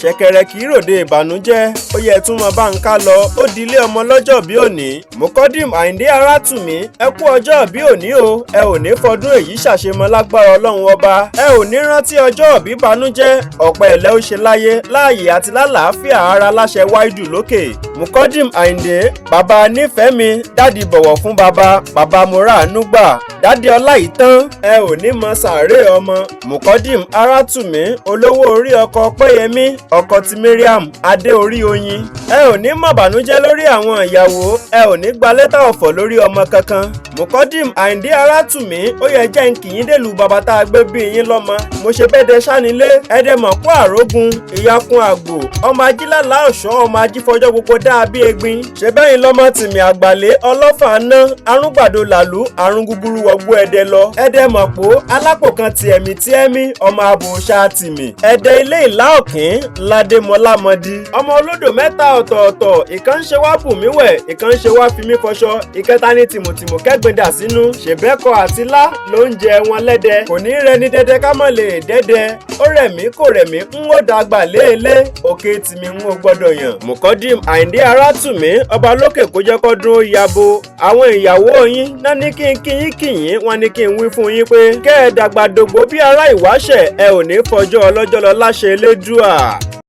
ṣẹ̀kẹ̀rẹ̀ kì í ròde ìbànújẹ́ ó yẹ tún mọ bá ń ká lọ ó di ilé ọmọ lọ́jọ́ bí òní. Mukodim Àyìndé Arátùmí ẹ kú ọjọ́ bí òní o, ẹ ò ní fọdún èyí ṣàṣemọ lágbára Ọlọ́run ọba, ẹ ò ní rántí ọjọ́ bí banújẹ́, ọ̀pọ̀ ẹ̀lẹ́ ó ṣe láyé láàyè àti lálàáfíà ara láṣẹ wáìdù lókè. Mukodim Àyìndé bàbá nífẹ̀ẹ́ mi, dádì bọ̀wọ̀ fún bàbá mo ráàánú gbà, dádì Ọláìtàn ẹ ò ní mọ sàárè ọmọ. Mukodim Arátùmí olówó orí ọkọ Péyẹmí ọkọ ti Mariam adé orí oyin, ẹ ò ní mọ bànújẹ́ lórí àwọn ìyàwó, ẹ ò ní gba lẹ́tà ọ̀fọ̀ lórí ọmọ kankan. Mukodim Àyìndé Arátùmí ó yẹ jẹ́ ń kì yín dèlù bàbá tá a gbé bí yín lọ́mọ, mo ṣe bẹ́ẹ̀ dẹ sánilé ẹ̀dẹ̀ mọ̀ kó àrógun ìyakun àgbò ọmọ ajílàlá ọ̀ṣọ́ ọmọ ajífọjọ́ gbogbo dáa bí egbin, ṣe bẹ́yìn lọ́mọ tìmì àgbàlé ọlọ́fà ná arúgbàdo làlú àrùn gúgúrú wọgbó ẹ̀dẹ̀ lọ, ẹ̀dẹ̀ mọ̀ pó alápò kan tìẹ̀mí tìẹ̀mí ọmọ àbòṣà tìmì, ẹ̀dẹ̀ ilé ìlà ọ̀kín ládémọlámọdí ọmọ olódò mẹ́ta ọ̀tọ̀ọ̀tọ̀, ìkan ń ṣe wá bù mí wẹ̀, ìkan ń ṣe wá fi mí fọṣọ, ìkẹta ní tìmùtìmù kẹ́gbẹ̀dà sínú, ṣèbẹ́kọ àtilá ló ń jẹ wọn lẹ́dẹ̀, kò ní rẹni dẹ́dẹ́ ká mọ̀ lè dẹ́dẹ́, ó rẹ̀ mí kò rẹ̀ mí ń ó dàgbà léèlé, òkè tìmí ń ó gbọ́dọ̀ yàn. Mukodim Àyìndé Arátùmí ọba lókè kó jẹ́ kọ́dún ó yabo, àwọn ìyàwó yín náà ní kí n kí yín wọ́n ní kí n wí fún yín pé kẹ́ ẹ dàgbà dògbò bí ará ìwáṣẹ̀, ẹ ò ní fọjọ́ ọlọ́jọ́ lọ láṣẹ Elédùà.